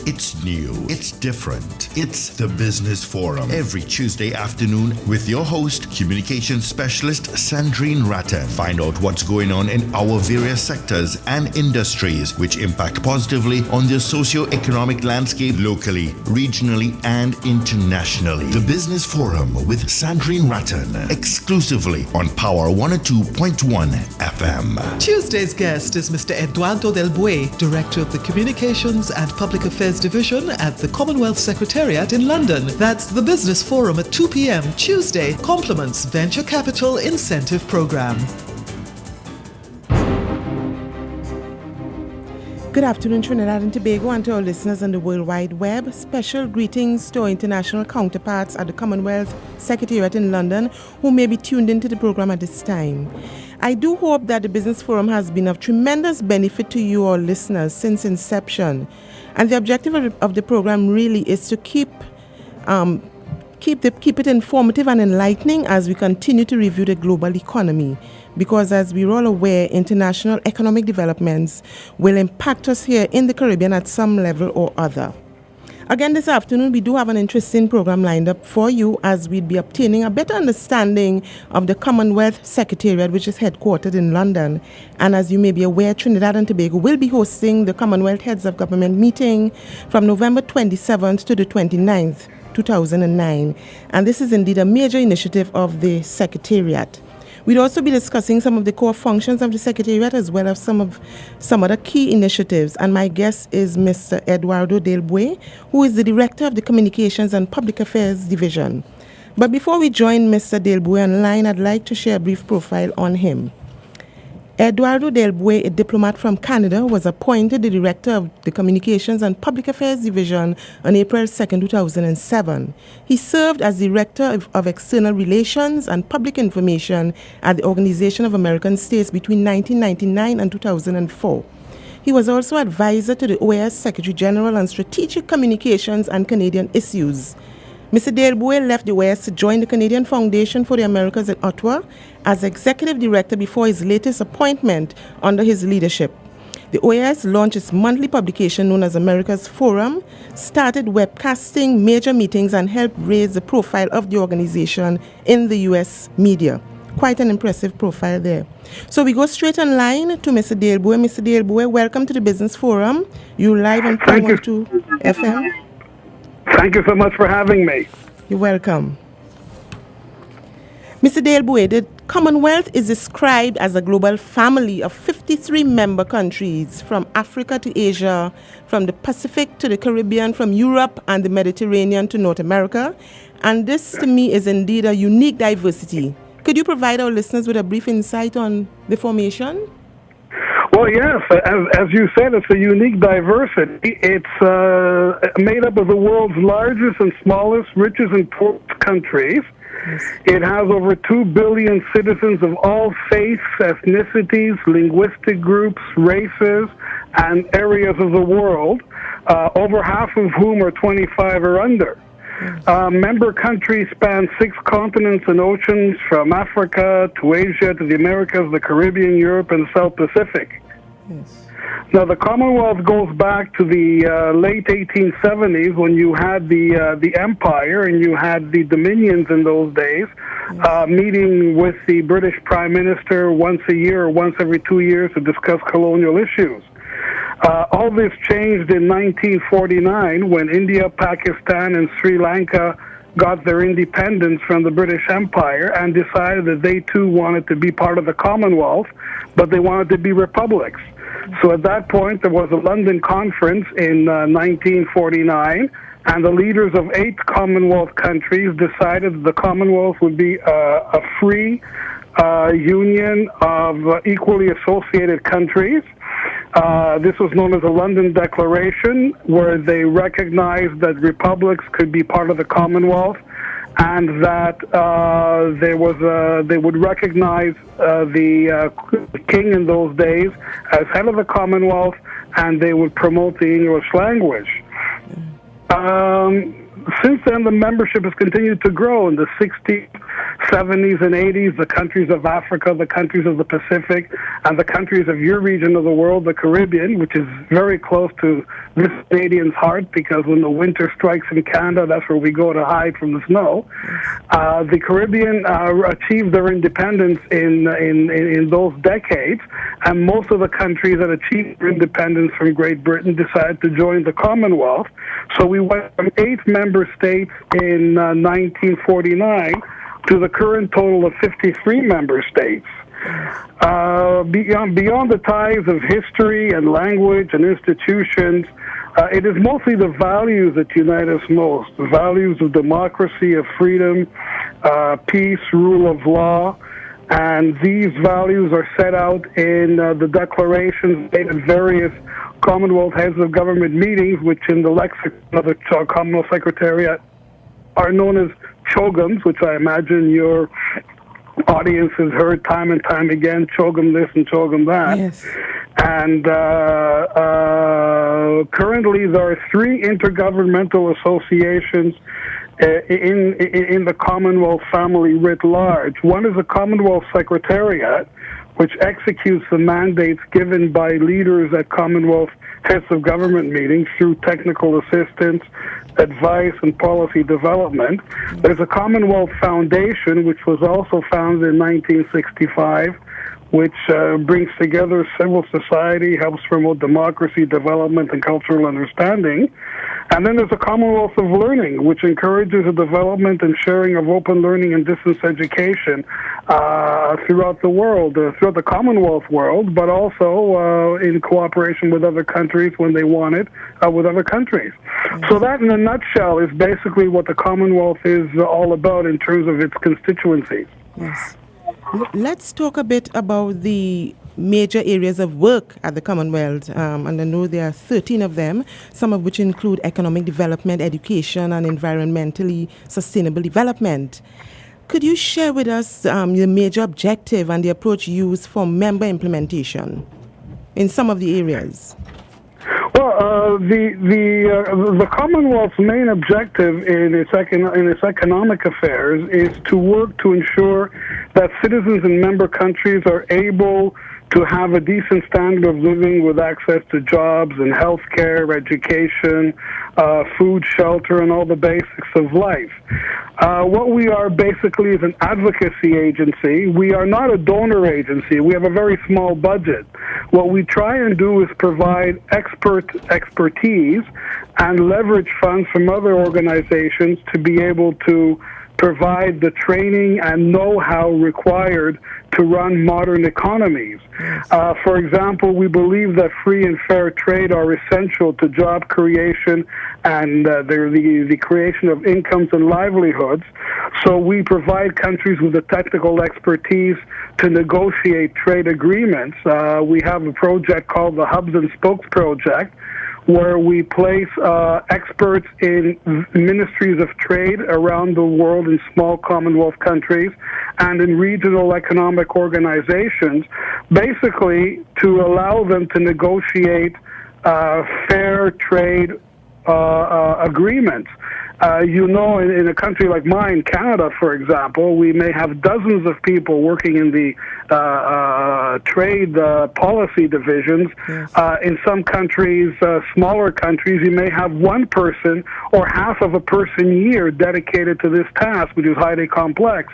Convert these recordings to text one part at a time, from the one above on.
It's new. It's different. It's the Business Forum every Tuesday afternoon with your host, communications specialist Sandrine Rattan. Find out what's going on in our various sectors and industries which impact positively on the socio-economic landscape locally, regionally, and internationally. The Business Forum with Sandrine Rattan, exclusively on Power 102.1 FM. Tuesday's guest is Mr. Eduardo Del Buey, Director of the Communications and Public Affairs Division at the Commonwealth Secretariat in London. That's the Business Forum at 2 p.m. Tuesday, complements Venture Capital Incentive Program. Good afternoon, Trinidad and Tobago, and to our listeners on the World Wide Web. Special greetings to our international counterparts at the Commonwealth Secretariat in London who may be tuned into the program at this time. I do hope that the Business Forum has been of tremendous benefit to you, our listeners, since inception. And the objective of the program really is to keep it informative and enlightening as we continue to review the global economy. Because as we're all aware, international economic developments will impact us here in the Caribbean at some level or other. Again, this afternoon, we do have an interesting program lined up for you as we'd be obtaining a better understanding of the Commonwealth Secretariat, which is headquartered in London. And as you may be aware, Trinidad and Tobago will be hosting the Commonwealth Heads of Government meeting from November 27th to the 29th, 2009. And this is indeed a major initiative of the Secretariat. We'll also be discussing some of the core functions of the Secretariat as well as some other key initiatives. And my guest is Mr. Eduardo Del Buey, who is the Director of the Communications and Public Affairs Division. But before we join Mr. Del Buey online, I'd like to share a brief profile on him. Eduardo Del Buey, a diplomat from Canada, was appointed the Director of the Communications and Public Affairs Division on April 2, 2007. He served as Director of External Relations and Public Information at the Organization of American States between 1999 and 2004. He was also advisor to the OAS Secretary General on Strategic Communications and Canadian Issues. Mr. Del Buey left the OAS to join the Canadian Foundation for the Americas in Ottawa as Executive Director before his latest appointment under his leadership. The OAS launched its monthly publication known as America's Forum, started webcasting major meetings, and helped raise the profile of the organization in the U.S. media. Quite an impressive profile there. So we go straight on line to Mr. Del Buey. Mr. Del Buey, welcome to the Business Forum. You're live on Power 102 FM. Thank you so much for having me. You're welcome. Mr. Del Buey, the Commonwealth is described as a global family of 53 member countries, from Africa to Asia, from the Pacific to the Caribbean, from Europe and the Mediterranean to North America. And this, to me, is indeed a unique diversity. Could you provide our listeners with a brief insight on the formation? Well, yes, as you said, it's a unique diversity. It's made up of the world's largest and smallest, richest and poorest countries. Yes. It has over 2 billion citizens of all faiths, ethnicities, linguistic groups, races, and areas of the world, over half of whom are 25 or under. Member countries span 6 continents and oceans, from Africa to Asia to the Americas, the Caribbean, Europe, and the South Pacific. Yes. Now, the Commonwealth goes back to the late 1870s, when you had the Empire and you had the Dominions in those days, meeting with the British Prime Minister once a year or once every 2 years to discuss colonial issues. All this changed in 1949 when India, Pakistan, and Sri Lanka got their independence from the British Empire and decided that they too wanted to be part of the Commonwealth, but they wanted to be republics. So at that point, there was a London conference in 1949, and the leaders of 8 Commonwealth countries decided the Commonwealth would be a free union of equally associated countries. This was known as the London Declaration, where they recognized that republics could be part of the Commonwealth, and that they would recognize the king in those days as head of the Commonwealth, and they would promote the English language. Since then, the membership has continued to grow. In the 60s, 70s and 80s, the countries of Africa, the countries of the Pacific, and the countries of your region of the world, the Caribbean, which is very close to this Canadian's heart, because when the winter strikes in Canada, that's where we go to hide from the snow. The Caribbean achieved their independence in those decades, and most of the countries that achieved their independence from Great Britain decided to join the Commonwealth. So we went from 8 member states in 1949 to the current total of 53 member states. Beyond the ties of history and language and institutions, it is mostly the values that unite us most, the values of democracy, of freedom, peace, rule of law, and these values are set out in the declarations made at various Commonwealth heads of government meetings, which in the lexicon of the Commonwealth Secretariat are known as CHOGMs, which I imagine your audience has heard time and time again, CHOGM this and CHOGM that. Yes. And currently there are 3 intergovernmental associations in the Commonwealth family writ large. One is the Commonwealth Secretariat, which executes the mandates given by leaders at Commonwealth heads of government meetings through technical assistance, advice, and policy development. There's a Commonwealth Foundation, which was also founded in 1965, which brings together civil society, helps promote democracy, development, and cultural understanding. And then there's a Commonwealth of Learning, which encourages the development and sharing of open learning and distance education throughout the world, throughout the Commonwealth world, but also in cooperation with other countries when they want it, with other countries. So that, in a nutshell, is basically what the Commonwealth is all about in terms of its constituencies. Yes. Let's talk a bit about the major areas of work at the Commonwealth, and I know there are 13 of them, some of which include economic development, education, and environmentally sustainable development. Could you share with us the major objective and the approach used for member implementation in some of the areas? Well, the Commonwealth's main objective in its economic affairs is to work to ensure that citizens in member countries are able to have a decent standard of living with access to jobs and health care, education, food, shelter, and all the basics of life. What we are basically is an advocacy agency. We are not a donor agency. We have a very small budget. What we try and do is provide expertise and leverage funds from other organizations to be able to provide the training and know-how required to run modern economies. For example, we believe that free and fair trade are essential to job creation and the creation of incomes and livelihoods. So we provide countries with the technical expertise to negotiate trade agreements. We have a project called the Hubs and Spokes Project, where we place experts in ministries of trade around the world in small Commonwealth countries and in regional economic organizations, basically to allow them to negotiate fair trade agreements. In a country like mine, Canada, for example, we may have dozens of people working in the trade policy divisions. Yes. In some countries, smaller countries, you may have one person or half of a person a year dedicated to this task, which is highly complex.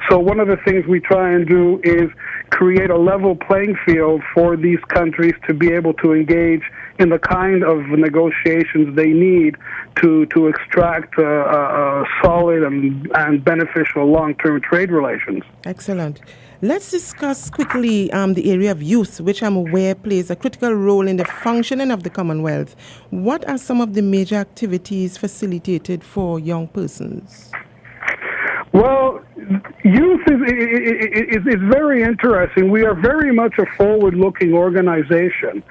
So one of the things we try and do is create a level playing field for these countries to be able to engage in the kind of negotiations they need to extract solid and beneficial long-term trade relations. Excellent. Let's discuss quickly the area of youth, which I'm aware plays a critical role in the functioning of the Commonwealth. What are some of the major activities facilitated for young persons? Well, youth is very interesting. We are very much a forward-looking organization.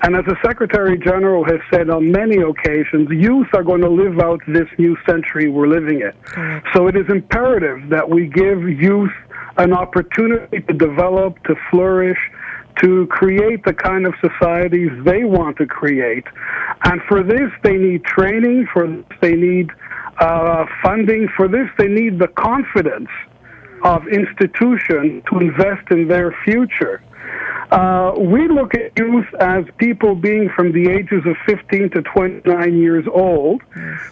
And as the Secretary General has said on many occasions, youth are going to live out this new century we're living in. Correct. So it is imperative that we give youth an opportunity to develop, to flourish, to create the kind of societies they want to create. And for this, they need training. For this, they need funding. For this, they need the confidence of institutions to invest in their future. We look at youth as people being from the ages of 15 to 29 years old.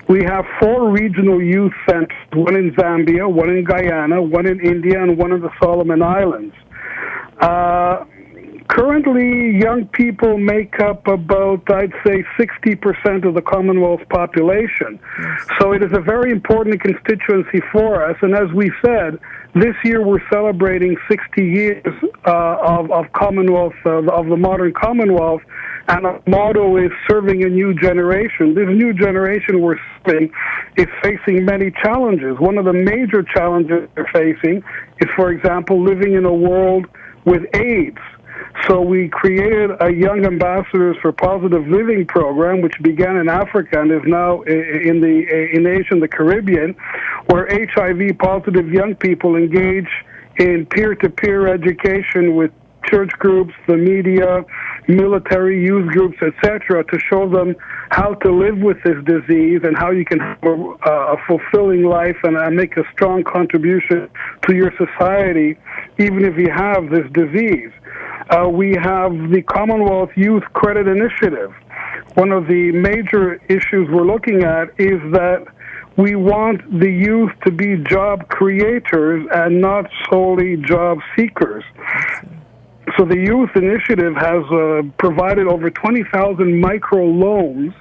We have 4 regional youth centers, one in Zambia, one in Guyana, one in India, and one in the Solomon Islands. Currently, young people make up about, I'd say, 60% of the Commonwealth population. So it is a very important constituency for us. And as we said, this year we're celebrating 60 years of Commonwealth, of the modern Commonwealth, and our motto is serving a new generation. This new generation we're serving is facing many challenges. One of the major challenges they're facing is, for example, living in a world with AIDS. So we created a Young Ambassadors for Positive Living program, which began in Africa and is now in Asia and the Caribbean, where HIV-positive young people engage in peer-to-peer education with church groups, the media, military, youth groups, etc., to show them how to live with this disease and how you can have a fulfilling life and make a strong contribution to your society, even if you have this disease. We have the Commonwealth Youth Credit Initiative. One of the major issues we're looking at is that we want the youth to be job creators and not solely job seekers. So the Youth Initiative has provided over 20,000 micro loans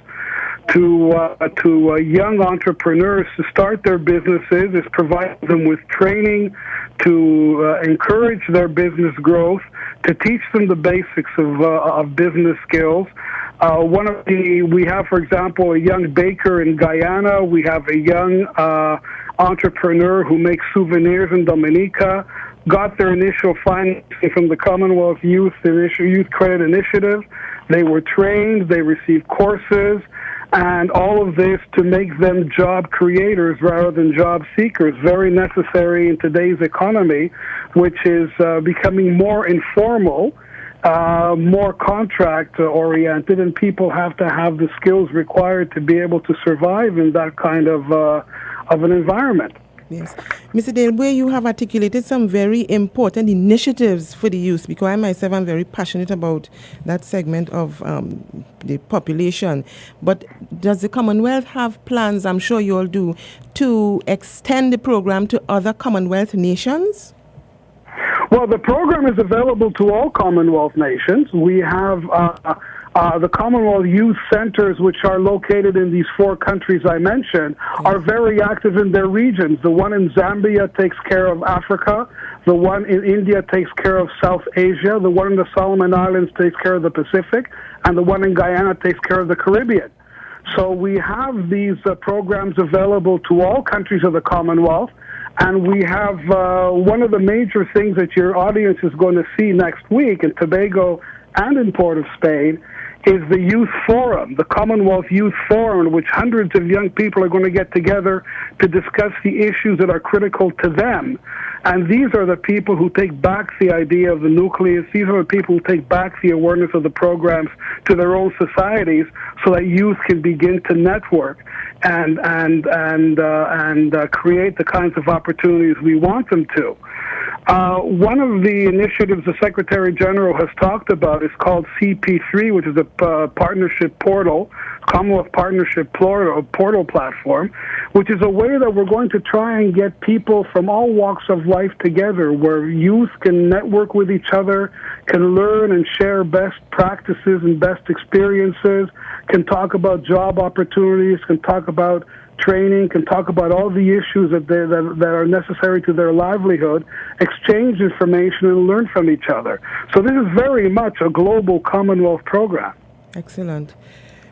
to young entrepreneurs to start their businesses. It's providing them with training to encourage their business growth, to teach them the basics of business skills. We have, for example, a young baker in Guyana. We have a young entrepreneur who makes souvenirs in Dominica, got their initial financing from the Commonwealth Youth Credit Initiative. They were trained, they received courses, and all of this to make them job creators rather than job seekers, very necessary in today's economy, which is becoming more informal, more contract-oriented, and people have to have the skills required to be able to survive in that kind of an environment. Yes. Mr. Del Buey, you have articulated some very important initiatives for the youth, because I myself am very passionate about that segment of the population. But does the Commonwealth have plans, I'm sure you all do, to extend the program to other Commonwealth nations? Well, the program is available to all Commonwealth nations. We have the Commonwealth Youth Centers, which are located in these 4 countries I mentioned, are very active in their regions. The one in Zambia takes care of Africa. The one in India takes care of South Asia. The one in the Solomon Islands takes care of the Pacific. And the one in Guyana takes care of the Caribbean. So we have these programs available to all countries of the Commonwealth. And we have one of the major things that your audience is going to see next week in Tobago and in Port of Spain is the Youth Forum, the Commonwealth Youth Forum, in which hundreds of young people are going to get together to discuss the issues that are critical to them. And these are the people who take back the idea of the nucleus. These are the people who take back the awareness of the programs to their own societies so that youth can begin to network and create the kinds of opportunities we want them to. One of the initiatives the Secretary General has talked about is called CP3, which is a partnership portal, Commonwealth Partnership portal platform, which is a way that we're going to try and get people from all walks of life together, where youth can network with each other, can learn and share best practices and best experiences, can talk about job opportunities, can talk about training, can talk about all the issues that are necessary to their livelihood, exchange information, and learn from each other. So this is very much a global Commonwealth program. Excellent.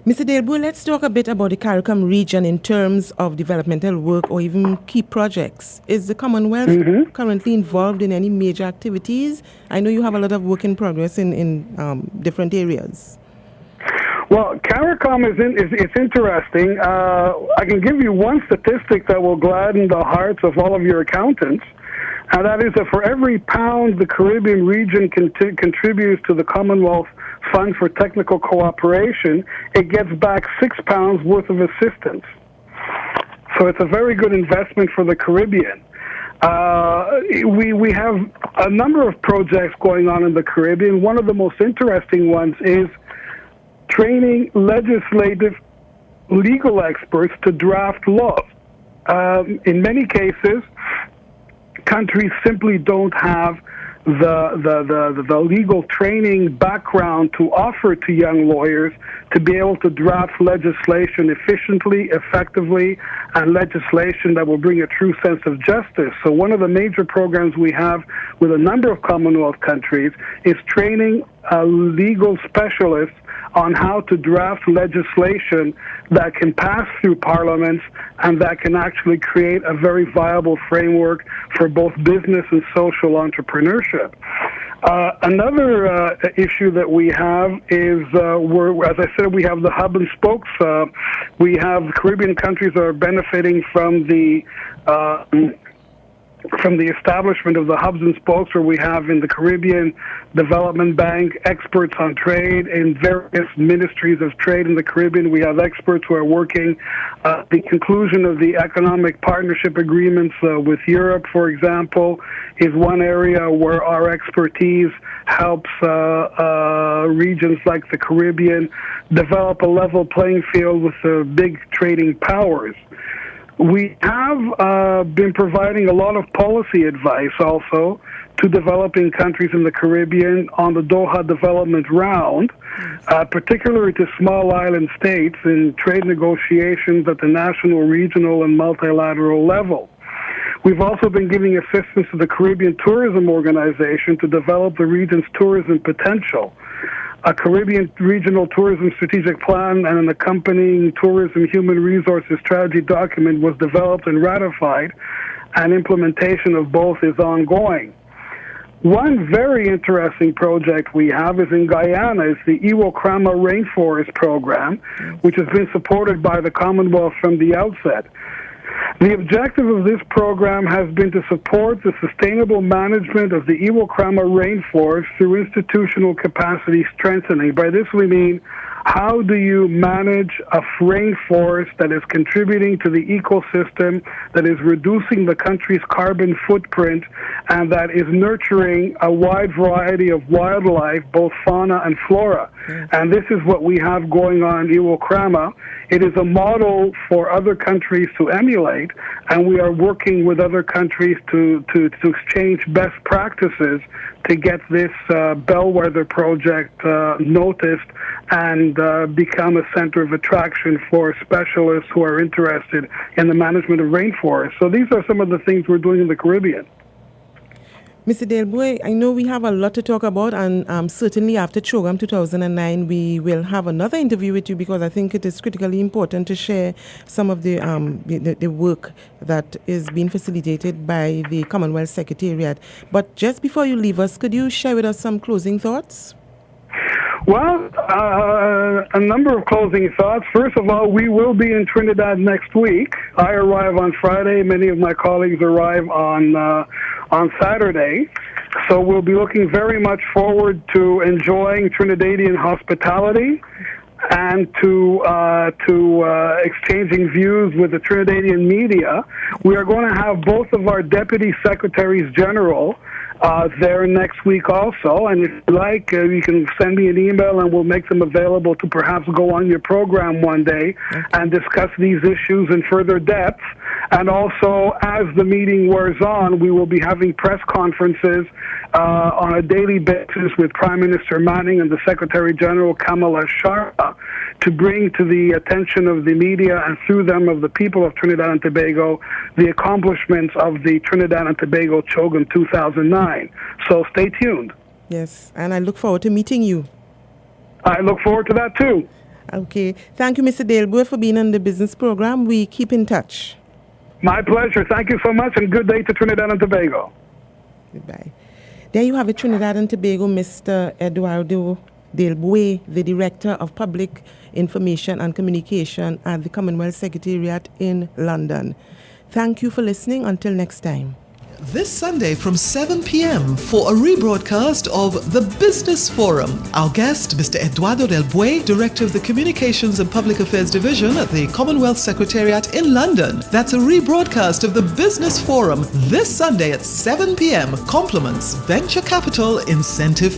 Mr. Del Buey, let's talk a bit about the CARICOM region in terms of developmental work or even key projects. Is the Commonwealth currently involved in any major activities? I know you have a lot of work in progress in different areas. Well, CARICOM it's interesting. I can give you one statistic that will gladden the hearts of all of your accountants, and that is that for every pound the Caribbean region contributes to the Commonwealth Fund for Technical Cooperation, it gets back 6 pounds worth of assistance. So it's a very good investment for the Caribbean. We have a number of projects going on in the Caribbean. One of the most interesting ones is training legislative legal experts to draft laws. In many cases, countries simply don't have the legal training background to offer to young lawyers to be able to draft legislation efficiently, effectively, and legislation that will bring a true sense of justice. So one of the major programs we have with a number of Commonwealth countries is training legal specialists on how to draft legislation that can pass through parliaments and that can actually create a very viable framework for both business and social entrepreneurship. Another issue that we have is, as I said, we have the hub and spokes. We have Caribbean countries that are benefiting from the establishment of the hubs and spokes, where we have in the Caribbean Development Bank experts on trade in various ministries of trade in the Caribbean. We have experts who are working the conclusion of the economic partnership agreements with Europe, for example, is one area where our expertise helps regions like the Caribbean develop a level playing field with the big trading powers. We have been providing a lot of policy advice also to developing countries in the Caribbean on the Doha Development Round, particularly to small island states in trade negotiations at the national, regional, and multilateral level. We've also been giving assistance to the Caribbean Tourism Organization to develop the region's tourism potential. A Caribbean Regional Tourism Strategic Plan and an accompanying tourism human resources strategy document was developed and ratified, and implementation of both is ongoing. One very interesting project we have is in Guyana. It's the Iwo Krama Rainforest Program, which has been supported by the Commonwealth from the outset. The objective of this program has been to support the sustainable management of the Iwo Krama rainforest through institutional capacity strengthening. By this we mean, how do you manage a rainforest that is contributing to the ecosystem, that is reducing the country's carbon footprint, and that is nurturing a wide variety of wildlife, both fauna and flora? And this is what we have going on in Iwo Krama. It is a model for other countries to emulate, and we are working with other countries to exchange best practices to get this bellwether project noticed and become a center of attraction for specialists who are interested in the management of rainforests. So these are some of the things we're doing in the Caribbean. Mr. Del Buey, I know we have a lot to talk about, and certainly after CHOGM 2009, we will have another interview with you, because I think it is critically important to share some of the work that is being facilitated by the Commonwealth Secretariat. But just before you leave us, could you share with us some closing thoughts? Well, a number of closing thoughts. First of all, we will be in Trinidad next week. I arrive on Friday. Many of my colleagues arrive on Saturday. So we'll be looking very much forward to enjoying Trinidadian hospitality and to exchanging views with the Trinidadian media. We are going to have both of our Deputy Secretaries General there next week also, and if you like, you can send me an email and we'll make them available to perhaps go on your program one day and discuss these issues in further depth. And also, as the meeting wears on, we will be having press conferences on a daily basis with Prime Minister Manning and the Secretary General Kamala Sharma to bring to the attention of the media and through them of the people of Trinidad and Tobago the accomplishments of the Trinidad and Tobago CHOGM 2009. So stay tuned. Yes, and I look forward to meeting you. I look forward to that too. Okay. Thank you, Mr. Del Buey, for being on the business program. We keep in touch. My pleasure. Thank you so much, and good day to Trinidad and Tobago. Goodbye. There you have it, Trinidad and Tobago, Mr. Eduardo Del Buey, the Director of Public Information and Communication at the Commonwealth Secretariat in London. Thank you for listening. Until next time. this Sunday from 7 p.m. for a rebroadcast of The Business Forum. Our guest, Mr. Eduardo Del Buey, Director of the Communications and Public Affairs Division at the Commonwealth Secretariat in London. That's a rebroadcast of The Business Forum this Sunday at 7 p.m. Compliments Venture Capital Incentive